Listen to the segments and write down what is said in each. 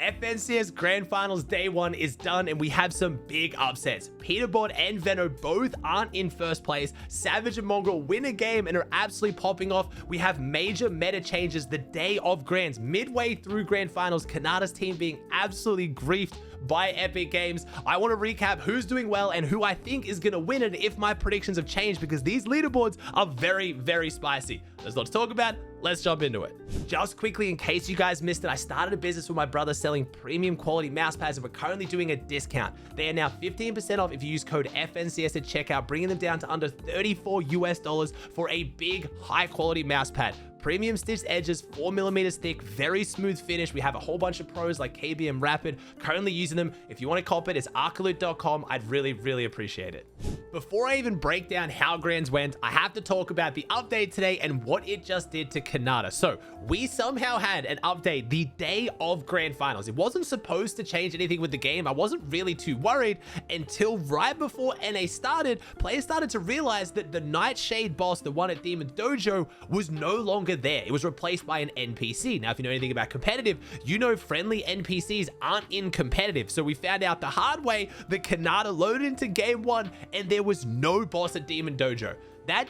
FNCS Grand Finals Day 1 is done and we have some big upsets. Peterbot and Veno both aren't in first place. Savage and Mongrel win a game and are absolutely popping off. We have major meta changes the day of Grands. Midway through Grand Finals, Khanada's team being absolutely griefed by Epic Games. I want to recap who's doing well and who I think is going to win it if my predictions have changed, because these leaderboards are very, very spicy. There's a lot to talk about. Let's jump into it. Just quickly, in case you guys missed it, I started a business with my brother selling premium quality mouse pads, and we're currently doing a discount. They are now 15% off if you use code FNCS at checkout, bringing them down to under $34 for a big, high quality mouse pad. Premium stitched edges, 4mm thick, very smooth finish. We have a whole bunch of pros like KBM Rapid currently using them. If you want to cop it, it's arcaloot.com. I'd really, really appreciate it. Before I even break down how Grands went, I have to talk about the update today and what it just did to Khanada. So we somehow had an update the day of Grand Finals. It wasn't supposed to change anything with the game. I wasn't really too worried until right before NA started, players started to realize that the Nightshade boss, the one at Demon Dojo, was no longer there. It was replaced by an NPC. Now, if you know anything about competitive, you know friendly NPCs aren't in competitive. So we found out the hard way that Khanada loaded into game 1 and there was no boss at Demon Dojo. That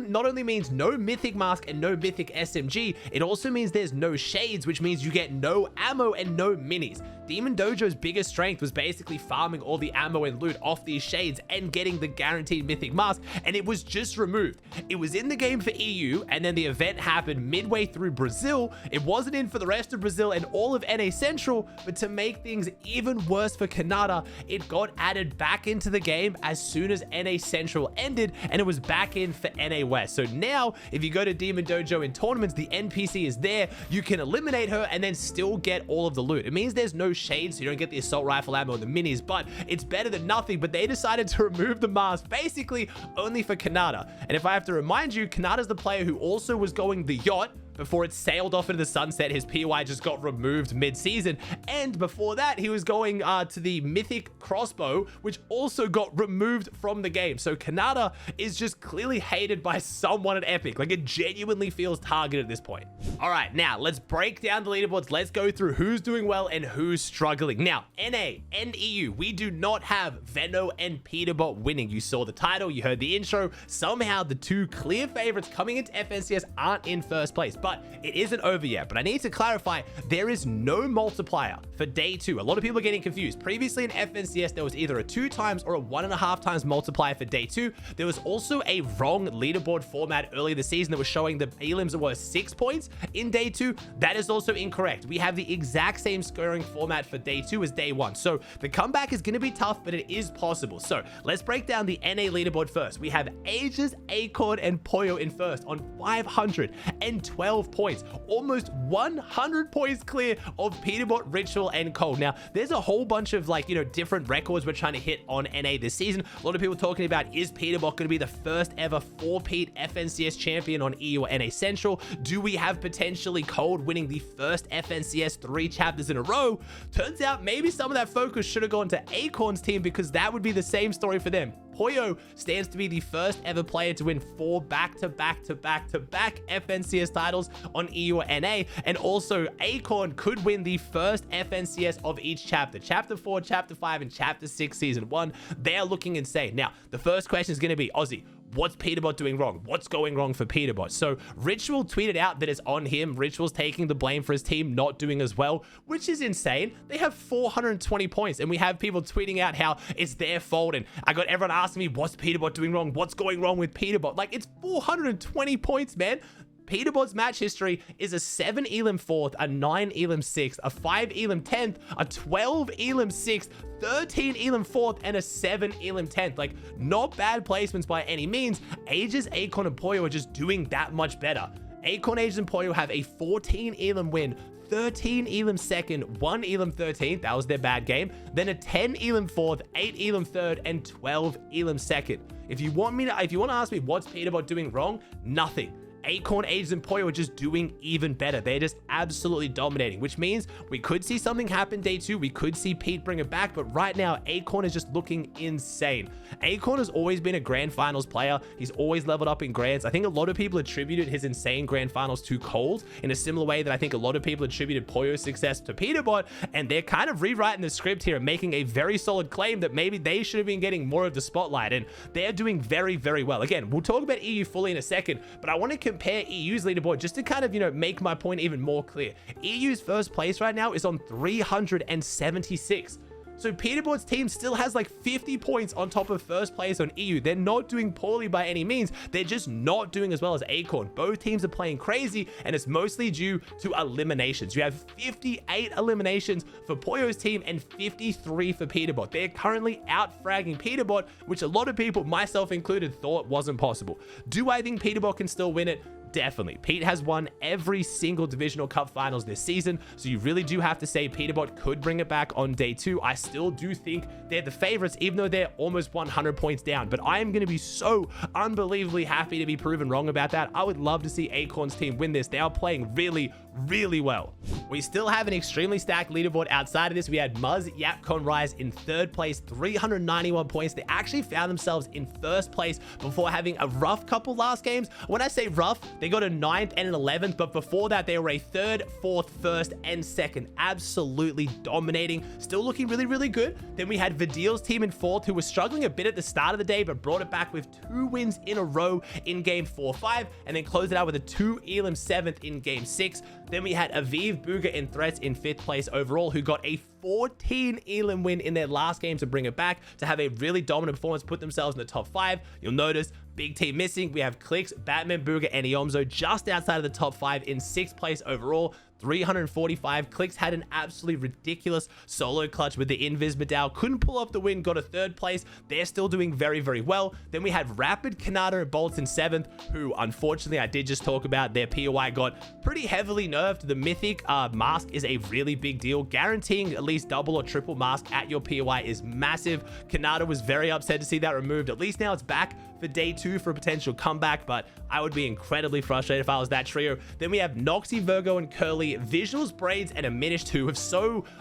not only means no mythic mask and no mythic SMG, it also means there's no shades, which means you get no ammo and no minis. Demon Dojo's biggest strength was basically farming all the ammo and loot off these shades and getting the guaranteed mythic mask, and it was just removed. It was in the game for EU, and then the event happened midway through Brazil. It wasn't in for the rest of Brazil and all of NA Central, but to make things even worse for Khanada, it got added back into the game as soon as NA Central ended, and it was back in for NA West. So now, if you go to Demon Dojo in tournaments, the NPC is there. You can eliminate her and then still get all of the loot. It means there's no shades, so you don't get the assault rifle ammo and the minis, but it's better than nothing. But they decided to remove the mask basically only for Khanada. And if I have to remind you, Khanada's the player who also was going the yacht before it sailed off into the sunset. His POI just got removed mid-season, and before that he was going to the mythic crossbow, which also got removed from the game. So Khanada is just clearly hated by someone at Epic. Like, it genuinely feels targeted at this point. All right, now let's break down the leaderboards. Let's go through who's doing well and who's struggling. Now, NA and EU, we do not have Veno and Peterbot winning. You saw the title, you heard the intro. Somehow the two clear favorites coming into FNCS aren't in first place, but it isn't over yet. But I need to clarify, there is no multiplier for day 2. A lot of people are getting confused. Previously in FNCS, there was either a 2 times or a 1.5 times multiplier for day 2. There was also a wrong leaderboard format earlier this season that was showing the elims were 6 points in day 2. That is also incorrect. We have the exact same scoring format for day 2 as day 1. So the comeback is going to be tough, but it is possible. So let's break down the NA leaderboard first. We have Aegis, Acorn, and Poyo in first on 512 points, almost 100 points clear of Peterbot, Ritual, and Cold. Now, there's a whole bunch of, like, you know, different records we're trying to hit on NA this season. A lot of people talking about, is Peterbot going to be the first ever 4-peat FNCS champion on EU or NA Central? Do we have potentially Cold winning the first FNCS 3 chapters in a row? Turns out maybe some of that focus should have gone to Acorn's team, because that would be the same story for them. Poyo stands to be the first ever player to win 4 back-to-back FNCS titles on EU or NA, and also Acorn could win the first FNCS of each chapter. Chapter 4, Chapter 5, and Chapter 6 Season 1. They are looking insane. Now, the first question is going to be, Aussie, what's Peterbot doing wrong? What's going wrong for Peterbot? So Ritual tweeted out that it's on him. Ritual's taking the blame for his team not doing as well, which is insane. They have 420 points, and we have people tweeting out how it's their fault, and I got everyone asking me, what's Peterbot doing wrong? What's going wrong with Peterbot? Like, it's 420 points, man. Peterbot's match history is a 7 elim 4th, a 9 elim 6th, a 5 elim 10th, a 12 elim 6th, 13 elim 4th, and a 7 elim 10th. Like, not bad placements by any means. Aegis, Acorn, and Poyo are just doing that much better. Acorn, Aegis, and Poyo have a 14 elim win, 13 elim 2nd, 1 elim 13th, that was their bad game, then a 10 elim 4th, 8 elim 3rd, and 12 elim 2nd. If you want to ask me what's Peterbot doing wrong, nothing. Acorn, Ages, and Poyo are just doing even better. They're just absolutely dominating, which means we could see something happen day 2. We could see Pete bring it back, but right now, Acorn is just looking insane. Acorn has always been a grand finals player. He's always leveled up in grands. I think a lot of people attributed his insane grand finals to Cold in a similar way that I think a lot of people attributed Poyo's success to Peterbot, and they're kind of rewriting the script here and making a very solid claim that maybe they should have been getting more of the spotlight, and they're doing very, very well. Again, we'll talk about EU fully in a second, but I want to compare EU's leaderboard just to kind of, make my point even more clear. EU's first place right now is on 376. So Peterbot's team still has like 50 points on top of first place on EU. They're not doing poorly by any means. They're just not doing as well as Acorn. Both teams are playing crazy, and it's mostly due to eliminations. You have 58 eliminations for Poyo's team and 53 for Peterbot. They're currently out-fragging Peterbot, which a lot of people, myself included, thought wasn't possible. Do I think Peterbot can still win it? Definitely. Pete has won every single divisional cup finals this season, so you really do have to say Peterbot could bring it back on day 2. I still do think they're the favorites, even though they're almost 100 points down, but I am going to be so unbelievably happy to be proven wrong about that. I would love to see Acorn's team win this. They are playing really, really well. We still have an extremely stacked leaderboard outside of this. We had Muzz, Yapcon, Rise in 3rd place, 391 points. They actually found themselves in 1st place before having a rough couple last games. When I say rough, they got a 9th and an 11th, but before that, they were a 3rd, 4th, 1st, and 2nd. Absolutely dominating. Still looking really, really good. Then we had Vidil's team in 4th, who was struggling a bit at the start of the day, but brought it back with 2 wins in a row in game 4-5, and then closed it out with a 2 Elam 7th in game 6. Then we had Aviv, Booga, and Threats in 5th place overall, who got a 14 Elam win in their last game to bring it back to have a really dominant performance, put themselves in the top 5. You'll notice big team missing. We have Clicks, Batman, Booga, and Iomzo just outside of the top 5 in 6th place overall. 345. Clicks had an absolutely ridiculous solo clutch with the Invis Medal. Couldn't pull off the win, got a 3rd place. They're still doing very, very well. Then we had Rapid, Khanada, and Bolts in 7th, who unfortunately I did just talk about. Their POI got pretty heavily nerfed. The Mythic mask is a really big deal. Guaranteeing at least double or triple mask at your POI is massive. Khanada was very upset to see that removed. At least now it's back for day 2 for a potential comeback, but I would be incredibly frustrated if I was that trio. Then we have Noxy, Virgo, and Curly, Visuals, Braids, and Aminish, who have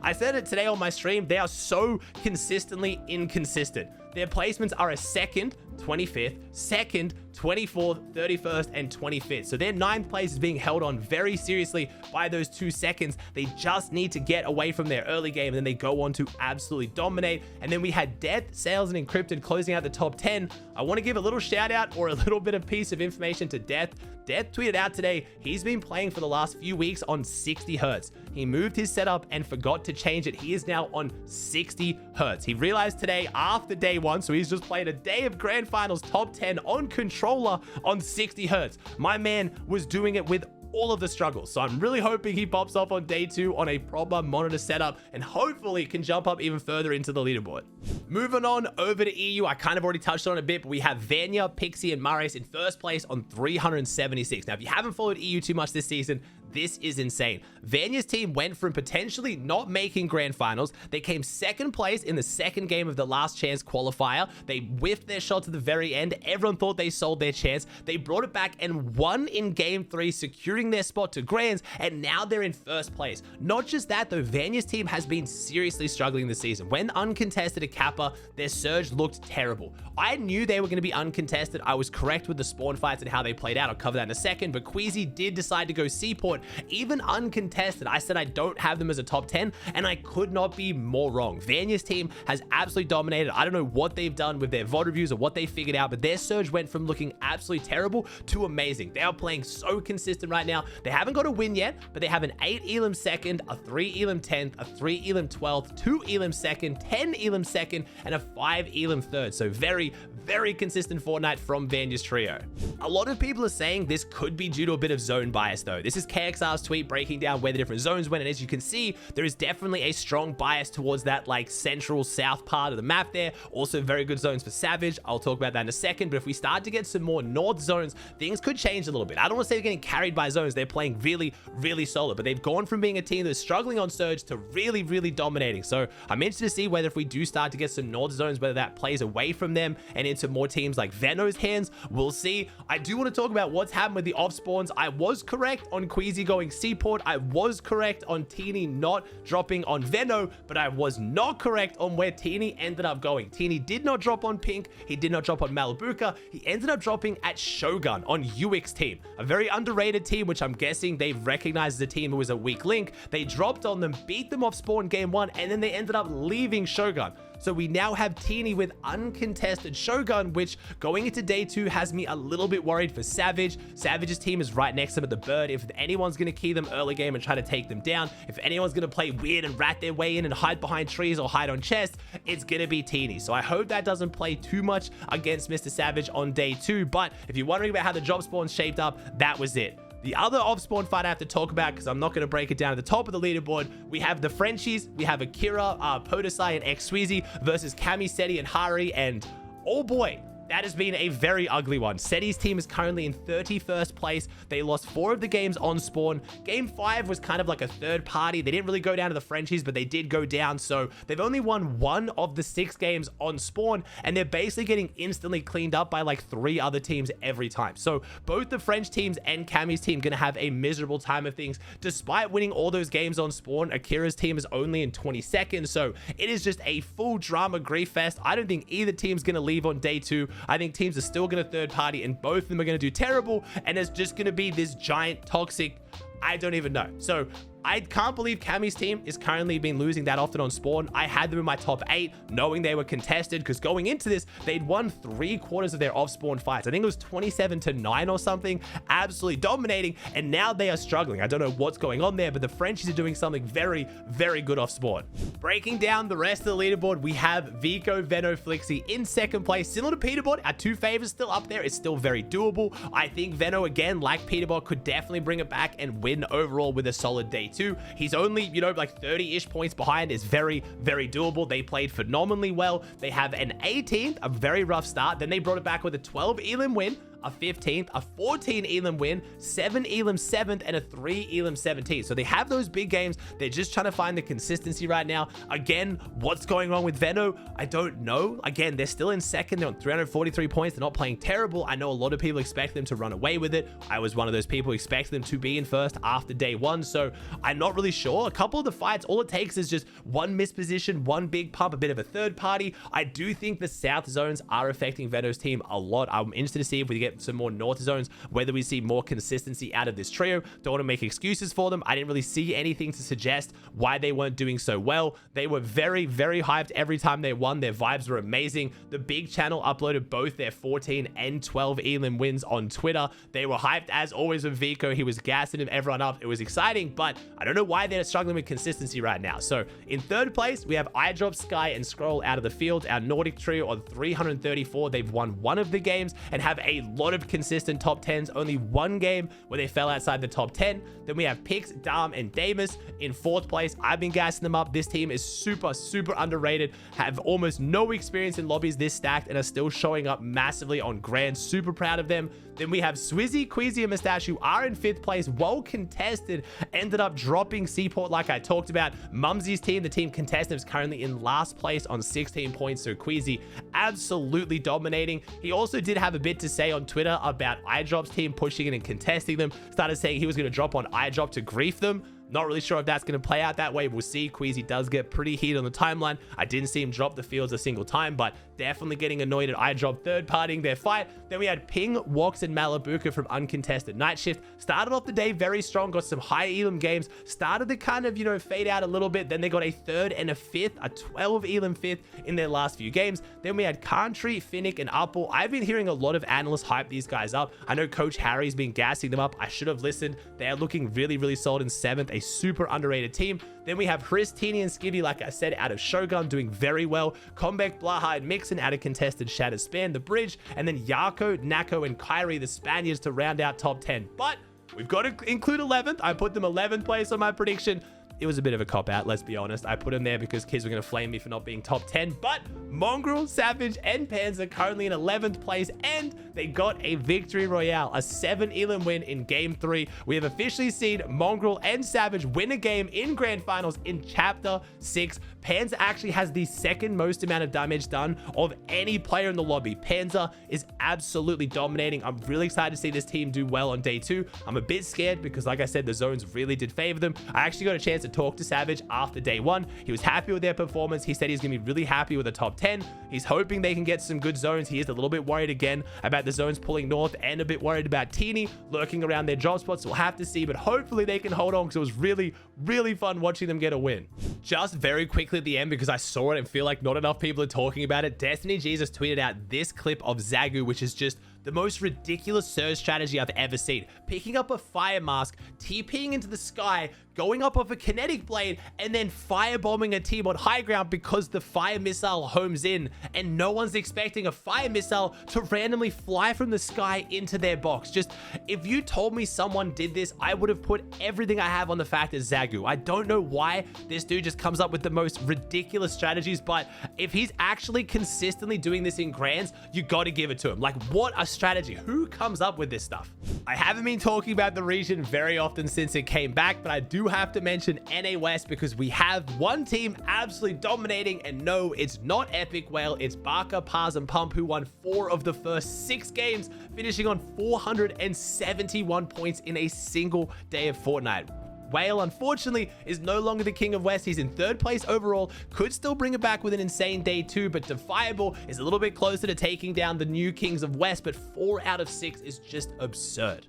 I said it today on my stream, they are so consistently inconsistent. Their placements are a 2nd, 25th, 2nd, 24th, 31st, and 25th. So their 9th place is being held on very seriously by those 2 seconds. They just need to get away from their early game, and then they go on to absolutely dominate. And then we had Death, Sales, and Encrypted closing out the top 10. I want to give a little shout out or a little bit of piece of information to Death. Death tweeted out today he's been playing for the last few weeks on 60 Hz. He moved his setup and forgot to change it. He is now on 60 Hz. He realized today after day 1, so he's just played a day of grand finals top 10 on controller on 60 Hz. My man was doing it with all of the struggles. So I'm really hoping he pops off on day 2 on a proper monitor setup and hopefully can jump up even further into the leaderboard. Moving on over to EU, I kind of already touched on it a bit, but we have Vanya, Pixie, and Mares in 1st place on 376. Now, if you haven't followed EU too much this season, this is insane. Vanya's team went from potentially not making grand finals. They came 2nd place in the 2nd game of the last chance qualifier. They whiffed their shot to the very end. Everyone thought they sold their chance. They brought it back and won in game 3, securing their spot to grands, and now they're in 1st place. Not just that though, Vanya's team has been seriously struggling this season. When uncontested at Kappa, their surge looked terrible. I knew they were going to be uncontested. I was correct with the spawn fights and how they played out. I'll cover that in a second, but Queasy did decide to go Seaport. Even uncontested, I said I don't have them as a top 10, and I could not be more wrong. Vanya's team has absolutely dominated. I don't know what they've done with their VOD reviews or what they figured out, but their surge went from looking absolutely terrible to amazing. They are playing so consistent right now. They haven't got a win yet, but they have an 8 Elam 2nd, a 3 Elam 10th, a 3 Elam 12th, 2 Elam 2nd, 10 Elam 2nd, and a 5 Elam 3rd. So very, very consistent Fortnite from Vanya's trio. A lot of people are saying this could be due to a bit of zone bias though. This is KX XR's tweet breaking down where the different zones went, and as you can see, there is definitely a strong bias towards that like central south part of the map there. Also very good zones for Savage. I'll talk about that in a second, but if we start to get some more north zones, things could change a little bit. I don't want to say they're getting carried by zones. They're playing really, really solid, but they've gone from being a team that's struggling on Surge to really, really dominating. So I'm interested to see whether if we do start to get some north zones, whether that plays away from them and into more teams like Veno's hands. We'll see. I do want to talk about what's happened with the off spawns. I was correct on Queasy going Seaport. I was correct on Teeny not dropping on Veno, but I was not correct on where Teeny ended up going. Teeny did not drop on Pink. He did not drop on Malibuca. He ended up dropping at Shogun on UX team, a very underrated team, which I'm guessing they've recognized as a team who was a weak link. They dropped on them, beat them off spawn game 1, and then they ended up leaving Shogun. So we now have Teeny with uncontested Shogun, which going into day 2 has me a little bit worried for Savage. Savage's team is right next to them at the bird. If anyone's going to key them early game and try to take them down, if anyone's going to play weird and rat their way in and hide behind trees or hide on chests, it's going to be Teeny. So I hope that doesn't play too much against Mr. Savage on day 2. But if you're wondering about how the drop spawn shaped up, that was it. The other off-spawn fight I have to talk about, because I'm not going to break it down at the top of the leaderboard, we have the Frenchies, we have Akira, Podesai, and X-Sweezy versus Kami, Seti, and Hari, and oh boy, that has been a very ugly one. Seti's team is currently in 31st place. They lost 4 of the games on spawn. Game 5 was kind of like a third party. They didn't really go down to the Frenchies, but they did go down. So they've only won 1 of the 6 games on spawn, and they're basically getting instantly cleaned up by like 3 other teams every time. So both the French teams and Kami's team going to have a miserable time of things. Despite winning all those games on spawn, Akira's team is only in 22nd. So it is just a full drama grief fest. I don't think either team's going to leave on day 2. I think teams are still going to third party, and both of them are going to do terrible, and it's just going to be this giant toxic, I don't even know. So I can't believe Kami's team is currently been losing that often on spawn. I had them in my top 8, knowing they were contested, because going into this, they'd won 3/4 of their off-spawn fights. I think it was 27-9 or something, absolutely dominating, and now they are struggling. I don't know what's going on there, but the Frenchies are doing something very, very good off spawn. Breaking down the rest of the leaderboard, we have Vico, Veno, Flixie in 2nd place. Similar to Peterbot, our 2 favors still up there. It's still very doable. I think Veno, again, like Peterbot, could definitely bring it back and win overall with a solid day 2. He's only, you know, like 30-ish points behind. Is very, very doable. They played phenomenally well. They have an 18th, a very rough start. Then they brought it back with a 12 elim win, a 15th, a 14 elim win, 7 elim 7th, and a 3 elim 17th. So they have those big games. They're just trying to find the consistency right now. Again, what's going on with Veno? I don't know. Again, they're still in 2nd. They're on 343 points. They're not playing terrible. I know a lot of people expect them to run away with it. I was one of those people who expected them to be in 1st after day 1. So I'm not really sure. A couple of the fights, all it takes is just one misposition, one big pump, a bit of a third party. I do think the south zones are affecting Veno's team a lot. I'm interested to see if we get some more north zones, whether we see more consistency out of this trio. Don't want to make excuses for them. I didn't really see anything to suggest why they weren't doing so well. They were very, very hyped every time they won. Their vibes were amazing. The big channel uploaded both their 14 and 12 elim wins on Twitter. They were hyped as always with Vico. He was gassing everyone up. It was exciting, but I don't know why they're struggling with consistency right now. So in 3rd place, we have iDrop, Sky, and Scroll out of the field. Our Nordic trio on 334. They've won 1 of the games and have a lot of consistent top 10s. Only 1 game where they fell outside the top 10. Then we have Pix, Dam, and Damus in 4th place. I've been gassing them up. This team is super, super underrated. Have almost no experience in lobbies this stacked and are still showing up massively on Grand. Super proud of them. Then we have Swizzy, Queasy, and Mustache, who are in 5th place. Well contested. Ended up dropping Seaport like I talked about. Mumsy's team, the team contestant, is currently in last place on 16 points. So Queasy absolutely dominating. He also did have a bit to say on Twitter about iDrop's team pushing in and contesting them. Started saying he was going to drop on iDrop to grief them. Not really sure if that's going to play out that way. We'll see. Queasy does get pretty heated on the timeline. I didn't see him drop the fields a single time, but definitely getting annoyed at iDrop third partying their fight. Then we had Ping, Wox, and Malibuca from uncontested night shift. Started off the day very strong, got some high elim games. Started to kind of, you know, fade out a little bit. Then they got a 3rd and a 5th, a 12 elim 5th in their last few games. Then we had Country, Finnick, and Apple. I've been hearing a lot of analysts hype these guys up. I know Coach Harry's been gassing them up. I should have listened. They are looking really, really solid in 7th. A super underrated team. Then we have Chris, Teeny, and Skivvy, like I said, out of Shogun, doing very well. Comeback, Blaha, and Mixon out of contested Shattered Span, the bridge. And then Yako, Nako, and Kyrie, the Spaniards, to round out top 10. But We've got to include 11th. I put them 11th place on my prediction. It was a bit of a cop-out, let's be honest. I put them there because kids were going to flame me for not being top 10. But Mongrel, Savage, and Pans are currently in 11th place, and they got a victory royale, a 7 elim win in Game 3. We have officially seen Mongrel and Savage win a game in Grand Finals in Chapter 6. Panzer actually has the second most amount of damage done of any player in the lobby. Panzer is absolutely dominating. I'm really excited to see this team do well on day 2. I'm a bit scared because, like I said, the zones really did favor them. I actually got a chance to talk to Savage after day 1. He was happy with their performance. He said he's gonna be really happy with the top 10. He's hoping they can get some good zones. He is a little bit worried again about the zones pulling north, and a bit worried about Teeny lurking around their drop spots. We'll have to see, but hopefully they can hold on, because it was really fun watching them get a win. Just very quickly at the end, because I saw it and feel like not enough people are talking about it, Destiny Jesus tweeted out this clip of Zagu, which is just the most ridiculous surge strategy I've ever seen. Picking up a fire mask, TPing into the sky, going up off a kinetic blade, and then firebombing a team on high ground because the fire missile homes in, and no one's expecting a fire missile to randomly fly from the sky into their box. Just, if you told me someone did this, I would have put everything I have on the fact as Zagu. I don't know why this dude just comes up with the most ridiculous strategies, but if he's actually consistently doing this in Grands, you got to give it to him. Like, what a strategy. Who comes up with this stuff? I haven't been talking about the region very often since it came back, but I do have to mention NA West, because we have one team absolutely dominating, and no, it's not Epic Whale, it's Barker, Pars, and Pump, who won 4 of the first 6 games, finishing on 471 points in a single day of Fortnite. Whale, unfortunately, is no longer the king of West. He's in 3rd place overall. Could still bring it back with an insane day 2, but Defiable is a little bit closer to taking down the new kings of West, but 4 out of 6 is just absurd.